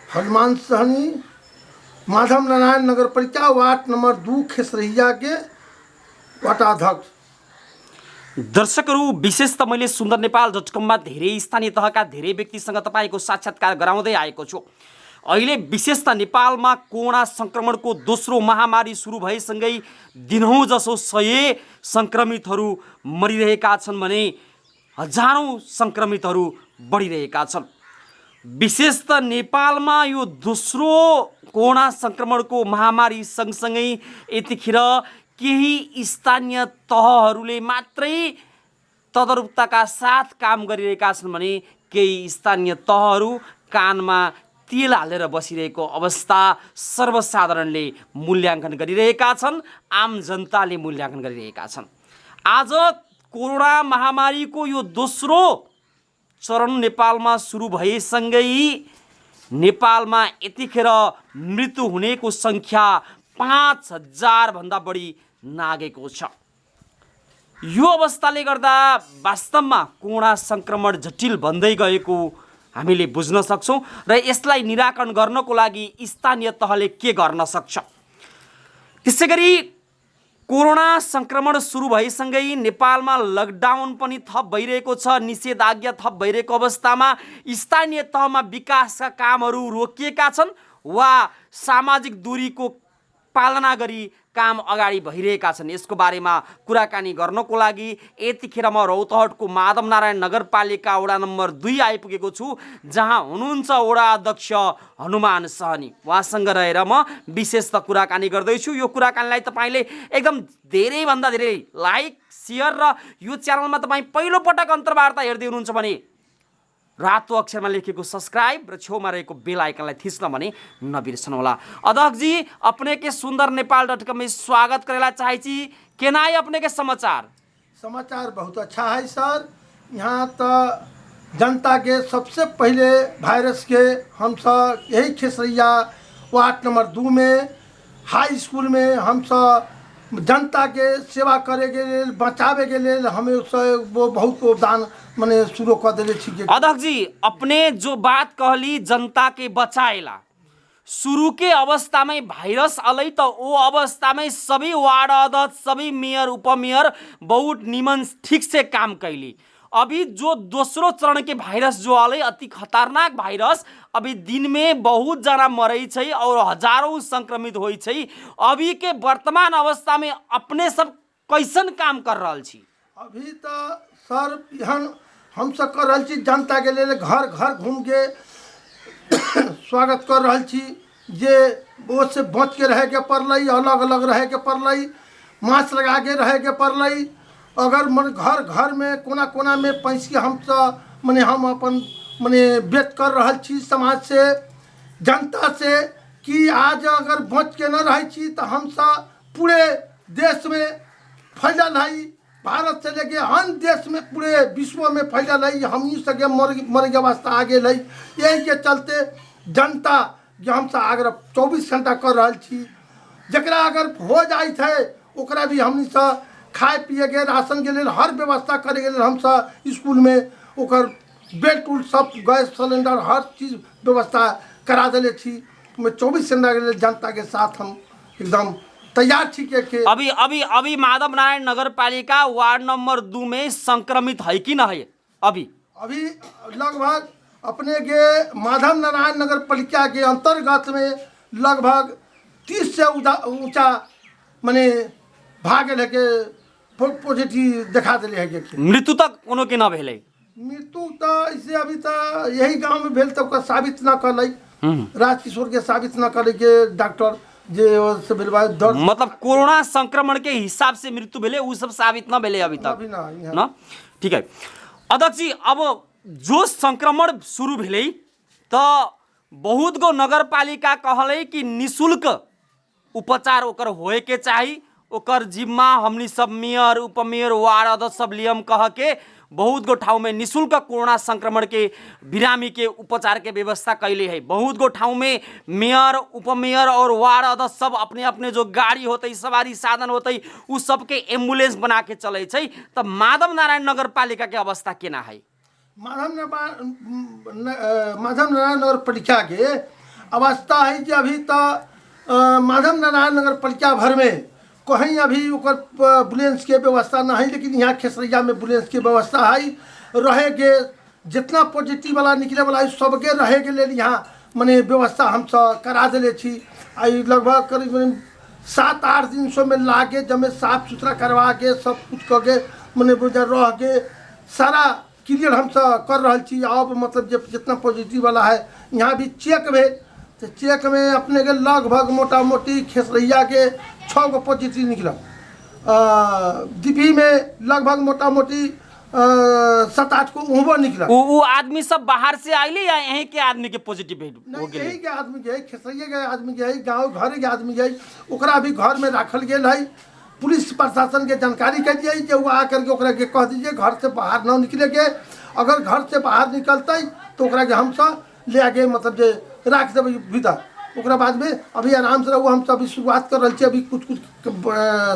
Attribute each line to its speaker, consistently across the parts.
Speaker 1: हनुमान सहनी माधव नारायण नगर पालिका ward number 2 Khesrahiya के वटाध्यक्ष।
Speaker 2: दर्शकहरू, विशेष त मैले सुन्दर नेपाल .com धेरै स्थानीय तहका धेरै व्यक्तिसँग तपाईँको साक्षात्कार गराउँदै आएको छु। अहिले विशेष त नेपालमा कोरोना संक्रमणको दोस्रो महामारी सुरु भएसँगै दिनहुँ जसो 100 संक्रमितहरू मरिरहेका छन् भने हजारौं संक्रमितहरू बढिरहेका छन्। विशेष त नेपालमा यो दोस्रो कोरोना संक्रमणको महामारी सँगसँगै यतिखेर केही स्थानीय तहहरूले मात्रै तदारुकताका साथ काम गरिरहेका छन् भने केही स्थानीय तहहरू कानमा तेल हालेर बसिरहेको अवस्था सर्वसाधारणले मूल्याङ्कन गरिरहेका छन्, आम जनताले मूल्याङ्कन गरिरहेका छन्। आज कोरोना महामारीको यो दोस्रो चरण नेपालमा सुरु भएसँगै नेपालमा यतिखेर मृत्यु हुनेको सङ्ख्या 5000 भन्दा बढी नागेको छ। यो अवस्थाले गर्दा वास्तवमा कोरोना संक्रमण जटिल बन्दै गएको हामीले बुझ्न सक्छौं र यसलाई निराकरण गर्नको लागि स्थानीय तहले के गर्न सक्छ। त्यसैगरी कोरोना संक्रमण सुरु भएसँगै नेपालमा लकडाउन पनि थप भइरहेको छ, निषेधाज्ञा थप भइरहेको अवस्थामा स्थानीय तहमा विकासका कामहरू रोकिएका छन् वा सामाजिक दूरीको पालना गरी काम अगाडि भइरहेका छन्। यसको बारेमा कुराकानी गर्नको लागि यतिखेर म रौतहटको माधव नारायण नगरपालिका वडा नम्बर 2 आइपुगेको छु, जहाँ हुनुहुन्छ वडा अध्यक्ष हनुमान सहनी। उहाँसँग रहेर म विशेष त कुराकानी गर्दैछु। यो कुराकानीलाई तपाईँले एकदम धेरैभन्दा धेरै लाइक, सेयर र यो च्यानलमा तपाईँ पहिलो पटक अन्तर्वार्ता हेर्दै हुनुहुन्छ भने रातो अक्षरमा लेखेको सब्सक्राइब र छेउमा रहेको बेल आइकनलाई थिच्न भने नबिर्सनुहोला। अध्यक्ष जी, अपने के सुंदर नेपाल .com में स्वागत करेला चाहे छी। केनाई अपने के समाचार?
Speaker 1: समाचार बहुत अच्छा है सर। यहाँ तो जनता के सबसे पहले वायरस के हम सब यही खेसरहिया वार्ड नंबर 2 में हाई स्कूल में हम सब जनता के सेवा करे के लिए, बचावे के लिए हमें वो बहुत योगदान मैंने शुरू कर दिले छी।
Speaker 2: अध्यक्ष जी, अपने जो बात कहली जनता के बचाएला, शुरू के अवस्था में वायरस अलै तो वो अवस्था में सभी वार्ड अध्यक्ष, सभी मेयर, उपमेयर बहुत निमन ठीक से काम कैली। अभी जो दोस्रो चरण के वायरस जो अलै, अति खतरनाक वायरस, अभी दिन में बहुत जना मरै छै और हजारों संक्रमित होइ छै। अभी के वर्तमान अवस्था में अपने सब कैसन काम कर रहल छी?
Speaker 1: अभी तो सर हम सब कर रहल छी, जनता के लिए घर घर घूम के स्वागत कर रहल छी। जे वो से बच के रहे के पड़लै, अलग अलग रहे के पड़लै, मास्क लगा के रहे के पड़लै। अगर मन घर घर में कोना कोना में पैसी हम सब हम अपन व्यक्त कर रहल छी समाज से, जनता से कि आज अगर बच के न रहे छी तो हम सब पूरे देश में फैलल है, भारत से लेके अन्य देश में पूरे विश्व में फैलल है। हम सके मर के अवस्था आ गए है। यही के चलते जनता जो हम सब आग्रह 24 घंटा कर रहल छी। जकरा अगर हो जाए थे ओकरा भी हमनी सब खाए पिए के, राशन के लिए हर व्यवस्था करे के लिए हम सब स्कूल में ओकर बेड उल सब, गैस सिलेंडर, हर चीज़ व्यवस्था करा दिले छी। मैं 24 घंटा के लिए जनता के साथ हम एकदम तैयार छी के।
Speaker 2: अभी माधव नारायण नगर पालिका वार्ड नंबर 2 में संक्रमित है कि न है? अभी
Speaker 1: लगभग अपने के माधव नारायण नगर पालिका के अंतर्गत में लगभग 30 से ऊंचा माने भाग लेके पॉजिटिव दिखा दिले है।
Speaker 2: मृत्यु तक कोनो के न भेलै?
Speaker 1: मृत्यु तो इसे अभी तो यही गांव में भेल तो साबित न कर राजकिशोर के साबित न करे के डॉक्टर जे से
Speaker 2: मतलब कोरोना संक्रमण के हिसाब से मृत्यु भेले उ सब साबित न भेले अभी तक न। ठीक है अध्यक्ष जी, अब जो संक्रमण शुरू भेले तो बहुत गो नगरपालिका कहले कि निशुल्क उपचार ओकर होए के चाही, ओकर जिम्मा हमनी सब मेयर, उपमेयर, वार्ड अध्यक्ष सब लियम कह के बहुत गो ठाउँ में निःशुल्क कोरोना संक्रमण के बिरामी के उपचार के व्यवस्था कैले है। बहुत गो ठाउँ में मेयर, उपमेयर और वार्ड अध्यक्ष सब अपने अपने जो गाड़ी होते, सवारी साधन होते, उस सबके एम्बुलेंस बना के चले। तब माधव नारायण नगर पालिका के अवस्था केना है?
Speaker 1: माधव नारायण नगर पालिका के अवस्था है कि अभी तो माधव नारायण नगर पालिका भर में कहीं अभी ओकर एम्बुलेंस के व्यवस्था नहीं, लेकिन यहाँ खेसरिया में एम्बुलेंस के व्यवस्था है। रहे के जितना पॉजिटिव वाला निकले वाला सबके रहे के लिए यहाँ मने व्यवस्था हम सब करा दिले छी। आई लगभग करीब 7-8 दिन सो में लाके जब में साफ सुथरा करवा के सब कुछ करके मने बुझा रह के सारा क्लियर हम सब कर रहा छी। अब मतलब जब जितना पॉजिटिव वाला है यहाँ भी चेक भेल तो चेक में अपने के लगभग मोटा मोटी खेसरिया के 6 गो पॉजिटिव निकला। डीपी में लगभग मोटा मोटी 7-8 को उहबो निकला।
Speaker 2: वो आदमी सब बाहर से आइले या यहीं के आदमी के पॉजिटिव हो
Speaker 1: गेल? यही के आदमी के खेसरिया के आदमी के गाँव घर के आदमी के ओकरा भी घर में रखल गेल है। पुलिस प्रशासन के जानकारी कर दिए जो वो आकर के ओकरा के कह दीजिए घर से बाहर न निकले के। अगर घर से बाहर निकलते तो ओकरा के हम सब ले आके मतलब जे रख देवे भीतर। ओकरा बाद में अभी आराम से रहू। हम सब अभी शुरुआत कर रहे। अभी कुछ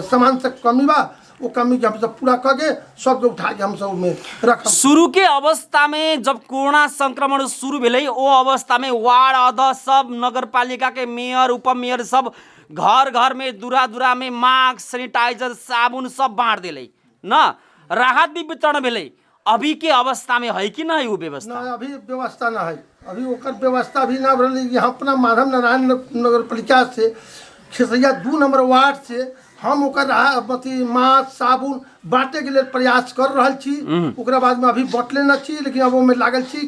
Speaker 1: सामान से कमी बा, वो कमी के हम सब पूरा करके सबके उठा के हम सब में रख।
Speaker 2: शुरू के अवस्था में जब कोरोना संक्रमण शुरू भेलै वो अवस्था में वार्ड अध्यक्ष सब नगर पालिका के मेयर उपमेयर सब घर घर में दूरा में मास्क सैनिटाइजर साबुन सब बांट दिले न, राहत भी वितरण भेलै। अभी के अवस्था में है कि नहीं वो व्यवस्था?
Speaker 1: ना अभी व्यवस्था ना है। अभी ओकर व्यवस्था भी ना भेल। यहाँ अपना माधव नारायण नगर पालिका से खेसरिया 2 नंबर वार्ड से हम ओकर मास्क साबुन बांटे के लिए प्रयास कर रहा छी। ओकरा बाद में अभी बांटले न छी, लेकिन अब में लागल छी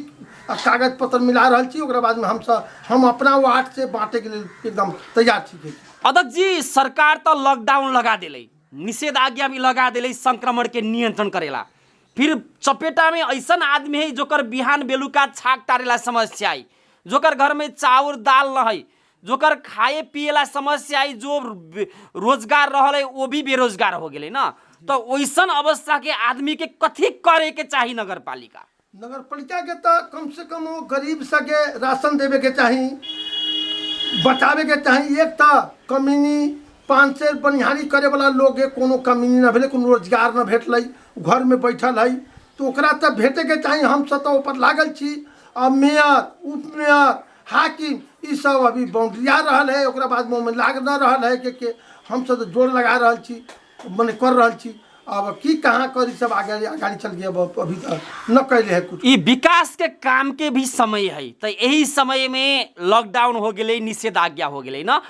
Speaker 1: कागज पत्र मिला रहा छी। ओकरा बाद में हम अपना वार्ड से बांटे के लिए एकदम तैयार छी।
Speaker 2: अध्यक्ष जी, सरकार तो लॉकडाउन लगा दिले, निषेधाज्ञा भी लगा दिले संक्रमण के नियंत्रण करेला। फिर चपेटा में ऐसा आदमी है जोकर बिहान बेलुका छाक टारेला समस्या आई, जोकर घर में चाउर दाल न है, जोकर खाए पिएला समस्या आई, जो रोजगार रहल है वो भी बेरोजगार हो गए ना। तो वैसा अवस्था के आदमी के कथी करे के चाहिए? नगर पालिका
Speaker 1: के तो कम से कम वो गरीब सके राशन देवे के चाहिए, बचावे के चाहिए। एक तो कमीनी 5 से बनिहारी करे वाला लोग कोनो कमीनी न भेले, कोनो रोजगार न भेटल, घर में बैठल है, तो ओकरा तो भेटे के चाहिए। हम सब तो ऊपर लागल छी। अब मेयर उपमेयर हाकिम ई सब अभी बाउंड्रिया रहल है, ओकरा बाद में लाग न रहल है के हम सब तो जोड़ लगा रहल छी, मने कर रहल छी। अब की कहाँ करी सब आगे चल गया। अभी तक न कैले है कुछ।
Speaker 2: ये विकास के काम के भी समय है, तो यही समय में लॉकडाउन हो गए, निषेधाज्ञा हो गए ना।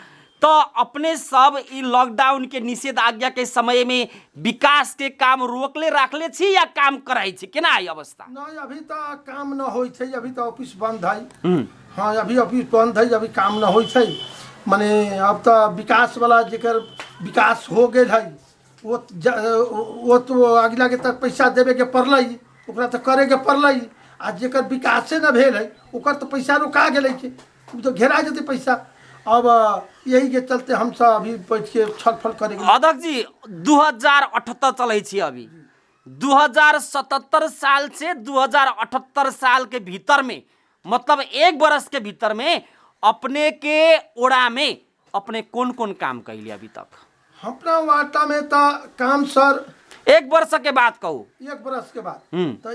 Speaker 2: तो अपने सब ई लॉकडाउन के निषेधाज्ञा के समय में विकास के काम रोकले रखले छी या काम कराई छी? केना है अवस्था?
Speaker 1: नहीं अभी तो काम न होई छै। अभी तो ऑफिस बंद है। हाँ अभी ऑफिस बंद है, अभी काम न होई छै। माने अब तो विकास वाला जेकर विकास हो गए है वो तो अगला के तक पैसा देवे के पड़ल, ओकरा तो करे के पड़ल। आ जेकर विकासे न भेल है ओकर तो पैसा रुका गए के, तो घेरा जते पैसा। अब यही के चलते हम सब अभी बैठ के छलफल करेंगे।
Speaker 2: अध्यक्ष जी 2078 चले छी, अभी 2077 साल से 2078 साल के भीतर में, मतलब 1 वर्ष के भीतर में अपने के ओड़ा में अपने कौन कौन काम कैली अभी तक?
Speaker 1: अपना वार्ता में तो काम सर
Speaker 2: 1 वर्ष के बाद कहू,
Speaker 1: 1 वर्ष के बाद तो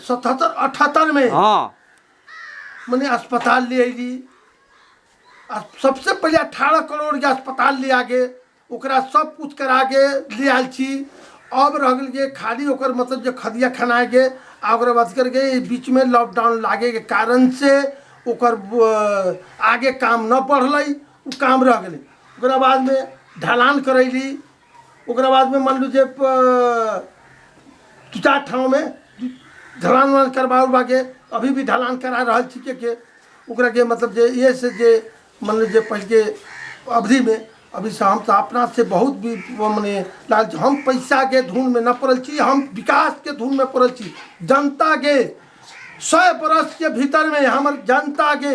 Speaker 1: 77-78 में
Speaker 2: हाँ
Speaker 1: मैंने अस्पताल ले अली। सबसे पहले 18 करोड़ के अस्पताल ले आगे ओकरा सब कुछ करा के ले आल छी। अब रह गए खाली ओकर मतलब जो खदिया खनाए के ओकरा बाद करके बीच में लॉकडाउन लागे के कारण से ओकर आगे काम न बढ़ल, वो काम रह गए। ओकरा बाद में ढलान करैली, ओकरा बाद में मान लीजिए 2-4 ठाव में ढलान करवा उरवा के अभी भी ढलान करा रहा छी के ओकरा के मतलब जे ये से जे मान लीजिए पहले अवधि में अभी से हम तो अपना से बहुत भी मने लाल हम पैसा के धुन में न पड़ल छी, हम विकास के धुन में पड़ल छी। जनता के 100 बरस के भीतर में हमार जनता के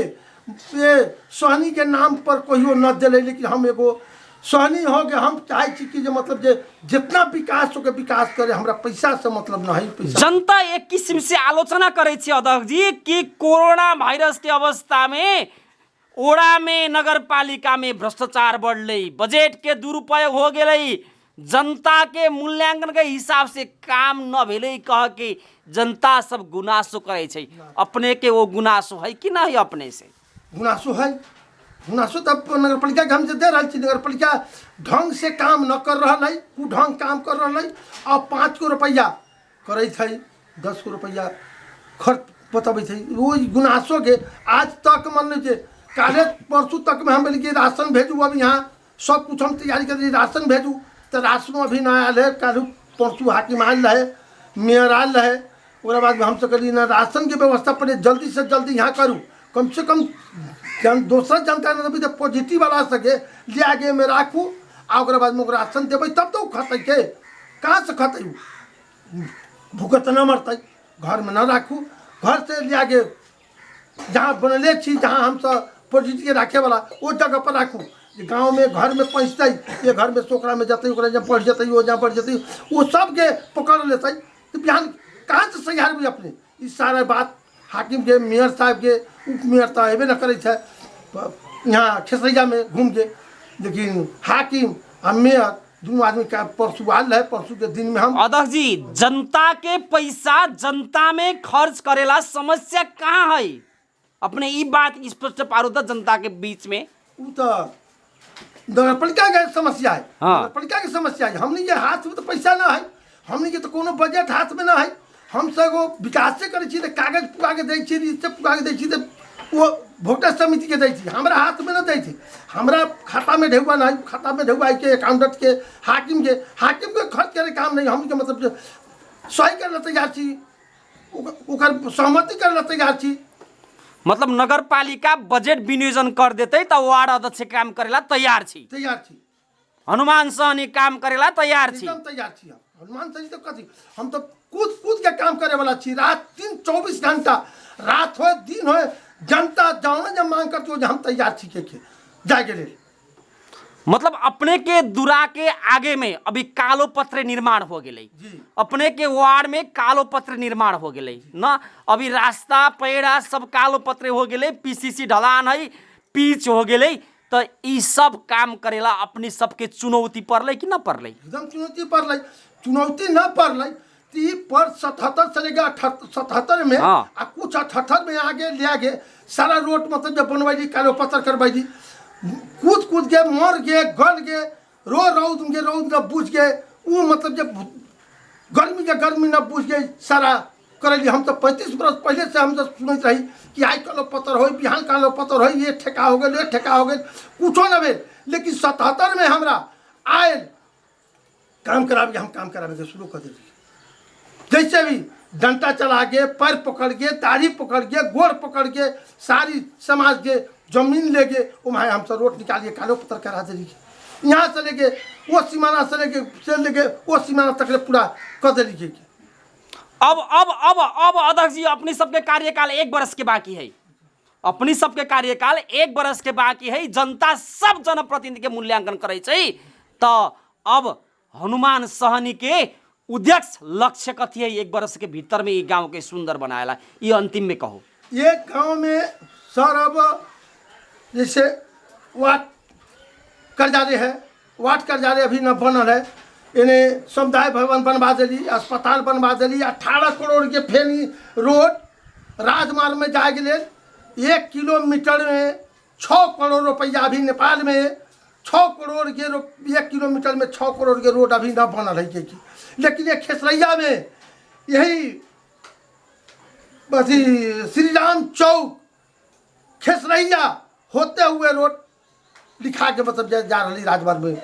Speaker 1: ये सोहनी के नाम पर कहियो न दिले, लेकिन हम एगो सोहनी हो गए। हम चाहे छी कि मतलब जे जितना विकास हो के विकास करे, हमरा पैसा से मतलब नहीं। पैसा
Speaker 2: जनता एक किस्म से आलोचना करे छी अध्यक्ष जी कि कोरोना वायरस के अवस्था में ओड़ा में नगर पालिका में भ्रष्टाचार बढ़ले, बजट के दुरुपयोग हो गए, जनता के मूल्यांकन के हिसाब से काम न भेले कह के जनता सब गुनासो करे छै, अपने के वो गुनासो है कि ना है? अपने से
Speaker 1: गुनासो है, गुनासो तब नगर पालिका के हम जे दे रहा छी। नगर पालिका ढंग से काम न कर रहा है, ढंग काम कर रहा है। अब 5 गो रुपया करे थे, 10 गो रुपया खर्च बतबे थे। वो गुनासो के आज तक मान लीजिए काले परसों तक में हम बोले कि राशन भेजू। अब यहाँ सब कुछ हम तैयारी कर दी, राशन भेजू तो राशनों अभी ना आयल है। कल परसों हाकिम आयल रहे, मेयर आयल रहे, और बाद में हमसे कहली ना राशन की व्यवस्था पड़े जल्दी से जल्दी यहाँ करूँ, कम से कम दूसरा जनता ने तो पॉजिटिव वाला सके ले आगे में राखू, और बाद में राशन देवे तब तो खते के, कहाँ से खते भूखे तो न मरते। घर में न राखू, घर से ले आगे जहाँ बनले छी, जहाँ हम सब पॉजिटिव रखे वाला वो जगह पर राखू। गाँव में घर में पहुँचते, ये घर में सोकरा में जाते, जहाँ पढ़ जाते, वो जहाँ पढ़ जाते, वो सब के पकड़ लेते। तो बिहान कहाँ से सही भी अपने इस सारा बात हाकिम के, मेयर साहब के, उप मेयर तो अबे न करे यहाँ खेसरिया में घूम के। लेकिन हाकिम और मेयर दोनों आदमी का परसों आल है, परसों के दिन में हम
Speaker 2: अध्यक्ष जी जनता के पैसा जनता में खर्च करेला समस्या कहाँ है? अपने ये बात स्पष्ट पारो था जनता के बीच में।
Speaker 1: वो तो नगर पालिका के समस्या है।
Speaker 2: हाँ।
Speaker 1: नगर पालिका की समस्या है। हमने के हाथ में तो पैसा ना है, हमने के तो कोनो बजट हाथ में ना है। हम सब वो विकास से करे छी, कागज पुगा के दै छी, इससे पुगा के दै छी, वो वोटर समिति के दै छी, हमारा हाथ में ना दै छी। हमारा खाता में ढेउआ नहीं, खाता में ढेउआ के अकाउंटेंट के, हाकिम के खर्च करे काम नहीं। हम के मतलब सही कर ला तैयार छी, ओकर सहमति कर ला तैयार छी।
Speaker 2: मतलब नगर पालिका बजट विनियोजन कर देते तो वार्ड अध्यक्ष काम करेला तैयार छी, हनुमान सहनी काम करेला तैयार छी,
Speaker 1: एकदम तैयार छी। हनुमान सहनी तो कथी, हम तो कूद के काम करे वाला छी। रात दिन 24 घंटा, रात हो दिन हो, जनता जाओ जब मांग करती हो हम तैयार छी के जाए के लिए।
Speaker 2: मतलब अपने के दूरा के आगे में अभी कालो पत्र निर्माण हो गए, अपने के वार्ड में कालो पत्र निर्माण हो गए ना। अभी रास्ता पेड़ा सब कालो पत्र हो गए, पीसीसी ढलान है, पिच हो गए। तो ये सब काम करेला अपने सबके चुनौती पड़ल कि ना पड़ल?
Speaker 1: एकदम चुनौती पड़ल, चुनौती न पड़ल। ती पर 77 चले गया 77 में।
Speaker 2: हाँ।
Speaker 1: आ कुछ 78 में आगे ले आगे सारा रोड मतलब जब बनवाई कालो पत्र करवाई, कूद के मर गए, गल गए, रौद न बुझ गए। वो मतलब जब गर्मी न बुझ गए सारा कर। हम तो 35 बरस पहले से हम तो सुनते रही कि आई कालो पत्र हो, बिहान कालो पत्र हो, ये ठेका हो गए, ये ठेका हो गए, कुछो न भेल। लेकिन 77 में हमरा आयल काम करावे, हम काम करावे के शुरू कर दिए। जैसे भी डंटा चला के, पैर पकड़ के, दाढ़ी पकड़ के, गोड़ पकड़ के, सारी समाज के जमीन ले गए, वहाँ हम सब रोड निकालिए कालो पत्र करा दे। यहाँ से लेके वो सीमाना से लेके वो सीमाना तक पूरा कर दे।
Speaker 2: अब अध्यक्ष जी अपनी सबके कार्यकाल 1 वर्ष के बाकी है, अपनी सबके कार्यकाल 1 वर्ष के बाकी है। जनता सब जनप्रतिनिधि के मूल्यांकन करे छै। तो अब हनुमान सहनी के उद्देश्य लक्ष्य कथी है 1 वर्ष के भीतर में ये गांव के सुंदर बनाएला? ये अंतिम में कहो।
Speaker 1: ये गांव में सर अब जैसे वार्ड कर्जालय है, वार्ड कर्जालय अभी न बनल है। इन्हें समुदाय भवन बनवा दिली, अस्पताल बनवा दिली, 18 करोड़ के फेनी रोड राजमार्ग में जाए के लिए 1 किलोमीटर में 6 करोड़ रुपया अभी नेपाल में 6 करोड़ के 1 किलोमीटर में 6 करोड़ के रोड अभी न बनल है। लेकिन ये खेसरैया में यही श्री राम चौक खेसरैया होते हुए रोड लिखा के मतलब जा रही राजमार्ग में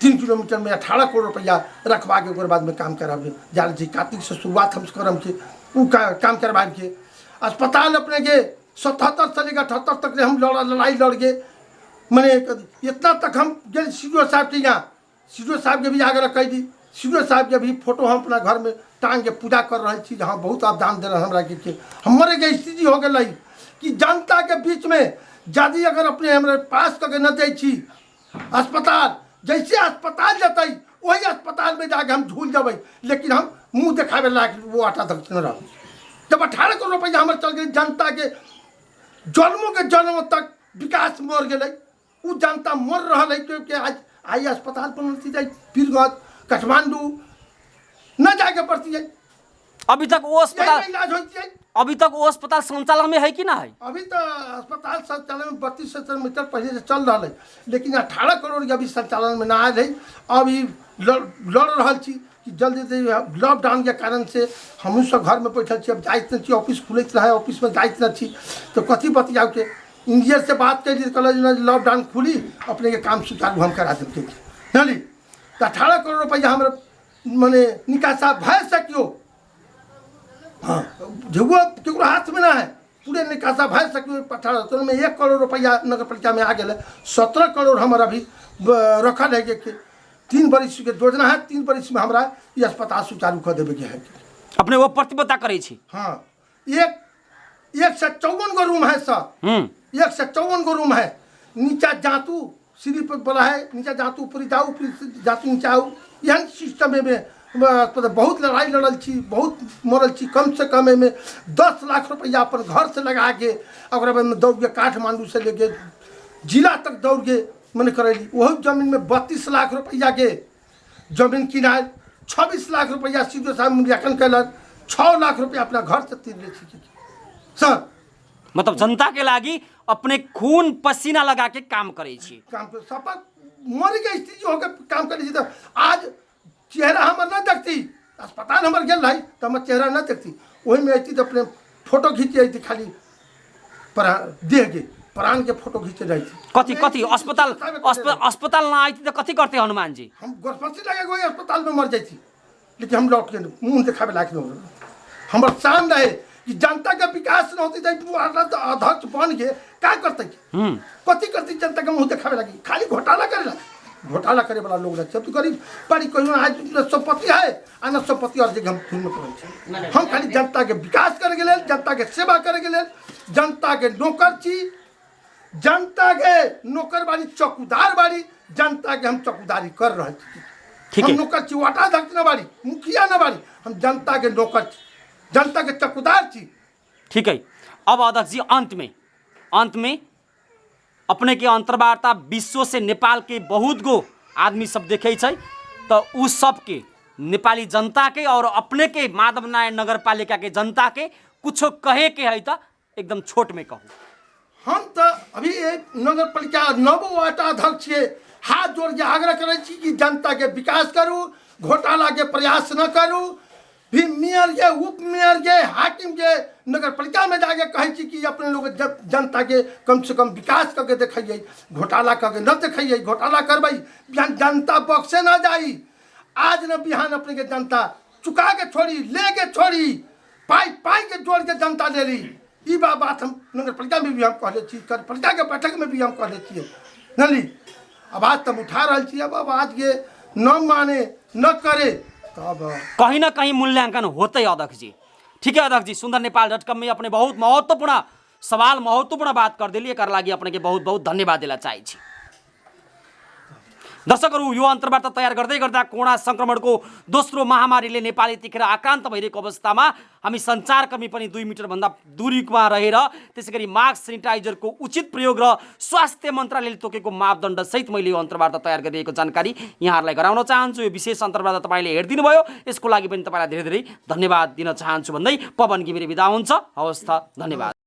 Speaker 1: 3 किलोमीटर में 18 करोड़ रुपया रखवा के बाद में काम करावे जा रही। कार्तिक से शुरुआत हम करम के काम करवा के अस्पताल अपने के 77 से लेकर 78 तक हम लड़ाई लड़ गए। मैंने इतना तक हम गए सीडीओ साहब के यहाँ, सीडीओ साहब के भी आगे कह दी। सीडीओ साहब के भी फोटो हम अपना घर में टांग के पूजा कर रहे थी, जहाँ बहुत अवदान दे रहे हमरा के। हमारे के स्थिति हो गई कि जनता के बीच में यदि अगर अपने हमारे पास करके न दे छी अस्पताल, जैसे अस्पताल जतई वही अस्पताल में जाके हम झूल जब, लेकिन हम मुँह देखावे लायक वो 8 तक न रह। जब 18 करोड़ रुपया हमारे चल गई, जनता के जन्मों के जन्म तक विकास मर गए, वो जनता मर रहा है। क्योंकि आज आई अस्पताल पर नती जाए पीरगंज काठमांडू न जाके पड़ती है।
Speaker 2: अभी तक वो अस्पताल
Speaker 1: इलाज होती है।
Speaker 2: अभी तक वो अस्पताल संचालन में है कि ना है?
Speaker 1: अभी तो अस्पताल संचालन में 32 मीटर पहले से चल रहा है, लेकिन 18 करोड़ के अभी संचालन में ना आए रही। अभी लड़ रहा छी कि जल्दी से लॉकडाउन के कारण से हम सब घर में बैठल छी। अब जाइत नहीं छी, ऑफिस खुलत रहे, ऑफिस में जाइत नहीं छी तो कथी बतियाओ के इंजीनियर से बात कर लॉकडाउन खुली अपने के काम सुचारू हम करा देते जानी। तो 18 करोड़ रुपया हमारे मने निकासा भय सकियो। हाँ झुआ केकरो हाथ में ना है, पूरे निकासा भय सकियो। 18 में 1 करोड़ रुपया नगर पालिका में आ गए। 17 करोड़ हमारा अभी रखल है कि 3 बरिस के योजना है। 3 बरिस में हमारा ये अस्पताल सुचारू कर देवे के है।
Speaker 2: अपने वो प्रतिबद्धता करे छी।
Speaker 1: हाँ 154 गो रूम है सर। 154 गो रूम है। नीचा जातू सीढ़ी पर बोला है, नीचा जातू ऊपर जाऊ, ऊपर जातू नीचा आऊ। यह सिस्टम में बहुत लड़ाई लड़ल छी, बहुत मरल छी। कम से कम में 10 लाख रुपया अपन घर से लगा के में दौड़ के काठमांडू से लेके जिला तक दौड़ के मैंने करेली। वही जमीन में 32 लाख रुपया के जमीन किनाए, 26 लाख रुपया सीधे साहब मूल्यांकन कैलन, 6 लाख रुपया अपना घर से तीन ले सर।
Speaker 2: मतलब जनता के लागी अपने खून पसीना लगा के काम करे छी।
Speaker 1: काम पे सपा मर के स्थिति होकर काम करे छी। तो आज चेहरा हमर न देखती, अस्पताल हमर गेल रही तो हमर चेहरा न देखती। वही में अती तो अपने फोटो खींचे अती, खाली देह के प्राण के फोटो खींचे रही थी।
Speaker 2: कथी अस्पताल ना आई थी तो कथी करते हनुमान जी?
Speaker 1: हम गोरफसी लगे गए अस्पताल में मर जाती, लेकिन हम लौट के मुंह दिखावे लायक न हो। हमार शान रहे कि जनता का विकास न होती अध्यक्ष बन के क्या करते कथी करती जनता के मुंह दिखावे लगी, खाली घोटाला करे लगे। घोटाला करे वाला लोग रहे। तो गरीब बड़ी कोई आज संपत्ति है आ न संपत्ति और जगह हम धुन में पड़े। हम खाली जनता के विकास करे के, जनता के सेवा करे के, जनता के नौकर छी, जनता के नौकर बाड़ी, चौकीदार बाड़ी। जनता के हम चौकीदारी कर रहे छी। हम नौकर छी, वाटा अध्यक्ष न बाड़ी, मुखिया न बाड़ी, हम जनता के नौकर छी, जनता के चौकीदार छी।
Speaker 2: ठीक है। अब अध्यक्ष जी अंत में अपने के अंतर्वार्ता विश्व से नेपाल के बहुत गो आदमी सब देखे छै, तो उ सब के नेपाली जनता के और अपने के माधव नारायण नगर पालिका के जनता के कुछ कहे के है तो एकदम छोट में कहूँ।
Speaker 1: हम तो अभी एक नगर पालिका 9 वार्ड अध्यक्ष छे, हाथ जोड़ के आग्रह करे छी कि जनता के विकास करू, घोटाला के प्रयास न करू। भी मेयर के, उप मेयर के, हाकिम के नगर पालिका में जाके कहे छी कि अपने लोग जनता के कम से कम विकास करके देखिए, घोटाला करके न देखिए। घोटाला करबई बिहान जनता बक्से न जाई। आज न बिहान अपने के जनता चुका के छोड़ी, ले के छोड़ी, पाई के जोड़ के जनता ले ली। ये बात हम नगर पालिका में भी हम कहले छी, पालिका के बैठक में भी हम कहले छी नली। अब आज तब उठा रहा छी। अब आज के न माने न करे तब
Speaker 2: कहीं ना कहीं मूल्यांकन होते अध्यक्ष जी। ठीक है अध्यक्ष जी, सुंदरनेपाल.com में अपने बहुत महत्वपूर्ण सवाल, महत्वपूर्ण बात कर दिली। एक लागी अपने के बहुत बहुत धन्यवाद दिला चाहे छी। दर्शकहरू, यो अन्तर्वार्ता तयार गर्दै गर्दा कोरोना संक्रमणको दोस्रो महामारीले नेपाल यतिखेर आक्रान्त भइरहेको अवस्थामा हामी सञ्चारकर्मी पनि 2 मिटरभन्दा दूरीमा रहेर त्यसैगरी मास्क, सेनिटाइजरको उचित प्रयोग र स्वास्थ्य मन्त्रालयले तोकेको मापदण्डसहित मैले यो अन्तर्वार्ता तयार गरिएको जानकारी यहाँहरूलाई गराउन चाहन्छु। यो विशेष अन्तर्वार्ता तपाईँले हेरिदिनु भयो, यसको लागि पनि तपाईँलाई धेरै धेरै धन्यवाद दिन चाहन्छु भन्दै पवन घिमिरे बिदा हुन्छ। हवस् त, धन्यवाद।